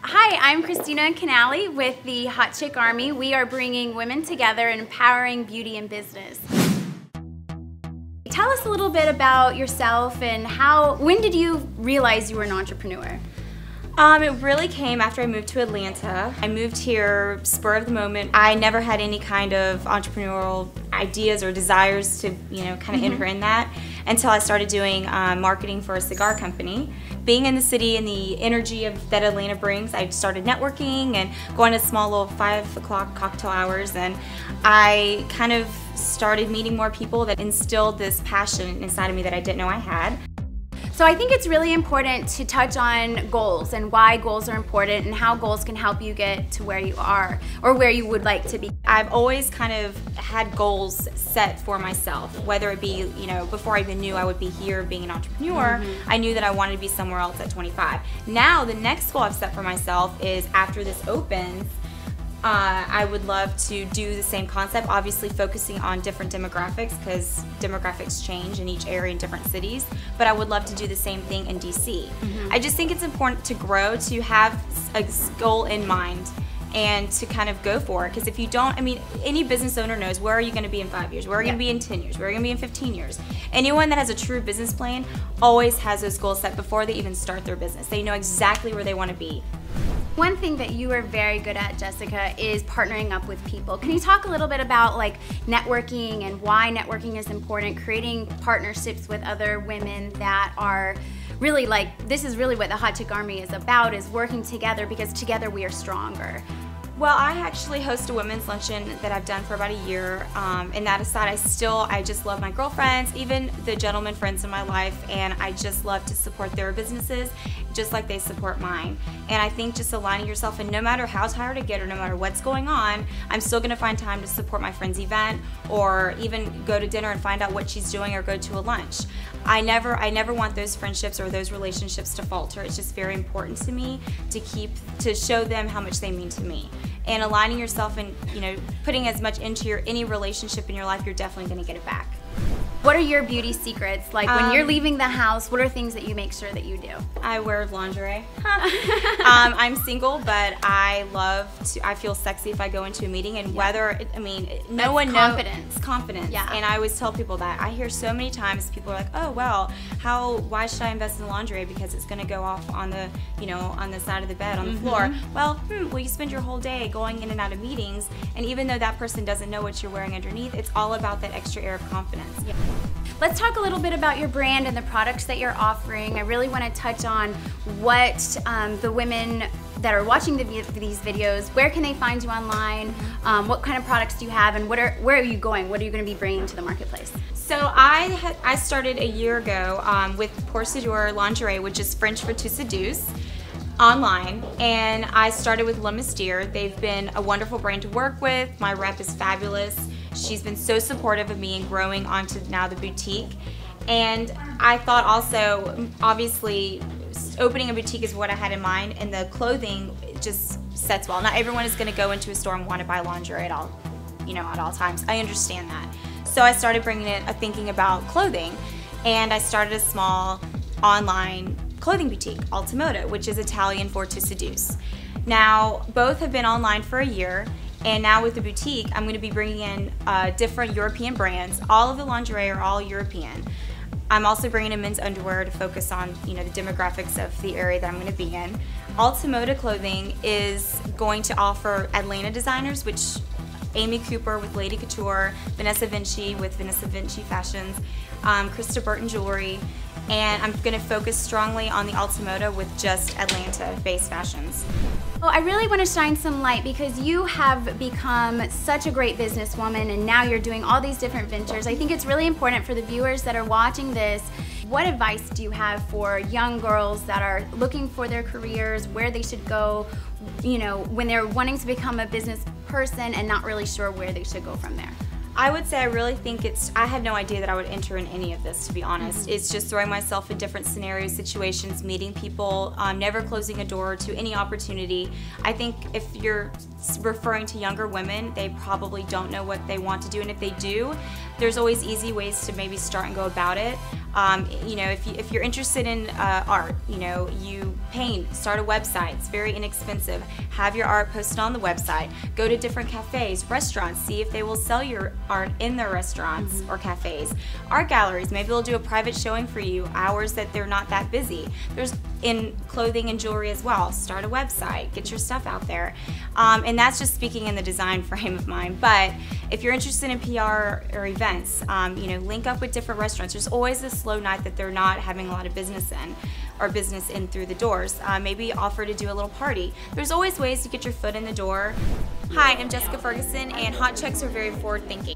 Hi, I'm Christina Canali with the Hot Chick Army. We are bringing women together and empowering beauty and business. Tell us a little bit about yourself and when did you realize you were an entrepreneur? It really came after I moved to Atlanta. I moved here spur of the moment. I never had any kind of entrepreneurial ideas or desires to, kind of enter in that until I started doing marketing for a cigar company. Being in the city and the energy that Atlanta brings, I started networking and going to small little 5 o'clock cocktail hours, and I kind of started meeting more people that instilled this passion inside of me that I didn't know I had. So I think it's really important to touch on goals and why goals are important and how goals can help you get to where you are or where you would like to be. I've always kind of had goals set for myself, whether it be, before I even knew I would be here being an entrepreneur, I knew that I wanted to be somewhere else at 25. Now the next goal I've set for myself is after this opens, I would love to do the same concept, obviously focusing on different demographics because demographics change in each area in different cities, but I would love to do the same thing in DC. I just think it's important to grow, to have a goal in mind and to kind of go for it, because if you don't, any business owner knows where are you going to be in 5 years, where are you going to be in 10 years, where are you going to be in 15 years. Anyone that has a true business plan always has those goals set before they even start their business. They know exactly where they want to be. One thing that you are very good at, Jessica, is partnering up with people. Can you talk a little bit about networking and why networking is important, creating partnerships with other women that are really this is really what the Hot Chick Army is about, is working together because together we are stronger. Well, I actually host a women's luncheon that I've done for about a year, and that aside, I just love my girlfriends, even the gentlemen friends in my life, and I just love to support their businesses just like they support mine. And I think just aligning yourself, and no matter how tired I get or no matter what's going on, I'm still gonna find time to support my friend's event or even go to dinner and find out what she's doing or go to a lunch. I never want those friendships or those relationships to falter. It's just very important to me to show them how much they mean to me. And aligning yourself and putting as much into any relationship in your life, you're definitely gonna get it back. What are your beauty secrets? When you're leaving the house, what are things that you make sure that you do? I wear lingerie. I'm single, but I feel sexy if I go into a meeting, and no one knows. Confidence. It's confidence. Yeah. And I always tell people that. I hear so many times people are like, oh, well, why should I invest in lingerie? Because it's gonna go off on the, on the side of the bed, on the floor. Well, you spend your whole day going in and out of meetings, and even though that person doesn't know what you're wearing underneath, it's all about that extra air of confidence. Yeah. Let's talk a little bit about your brand and the products that you're offering. I really want to touch on what the women that are watching these videos, where can they find you online? What kind of products do you have, and where are you going? What are you going to be bringing to the marketplace? So I started a year ago with Pour Seduire Lingerie, which is French for to seduce, online, and I started with Le Mystere. They've been a wonderful brand to work with. My rep is fabulous. She's been so supportive of me and growing onto now the boutique. And I thought also, obviously, opening a boutique is what I had in mind, and the clothing just sets well. Not everyone is going to go into a store and want to buy lingerie at all, at all times. I understand that. So I started thinking about clothing, and I started a small online clothing boutique, Ultimoda, which is Italian for to seduce. Now, both have been online for a year, and now with the boutique, I'm going to be bringing in different European brands. All of the lingerie are all European. I'm also bringing in men's underwear to focus on, the demographics of the area that I'm going to be in. Ultimoda Clothing is going to offer Atlanta designers, which Amy Cooper with Lady Couture, Vanessa Vinci with Vanessa Vinci Fashions, Krista Burton Jewelry, and I'm going to focus strongly on the Ultimoda with just Atlanta-based fashions. Well, I really want to shine some light because you have become such a great businesswoman, and now you're doing all these different ventures. I think it's really important for the viewers that are watching this. What advice do you have for young girls that are looking for their careers, where they should go, when they're wanting to become a business person and not really sure where they should go from there? I would say I really think I had no idea that I would enter in any of this, to be honest. It's just throwing myself in different scenarios, situations, meeting people, never closing a door to any opportunity. I think if you're referring to younger women, they probably don't know what they want to do, and if they do, there's always easy ways to maybe start and go about it. You know, if you're interested in art, you know, you paint, start a website. It's very inexpensive. Have your art posted on the website. Go to different cafes, restaurants, see if they will sell your art in their restaurants or cafes. Art galleries, maybe they'll do a private showing for you, hours that they're not that busy. There's in clothing and jewelry as well. Start a website, get your stuff out there. And that's just speaking in the design frame of mind. But if you're interested in PR or events, you know, link up with different restaurants. There's always this slow night that they're not having a lot of business in, or business in through the doors. Maybe offer to do a little party. There's always ways to get your foot in the door. Hi, I'm Jessica Ferguson, and Hot Checks are very forward thinking.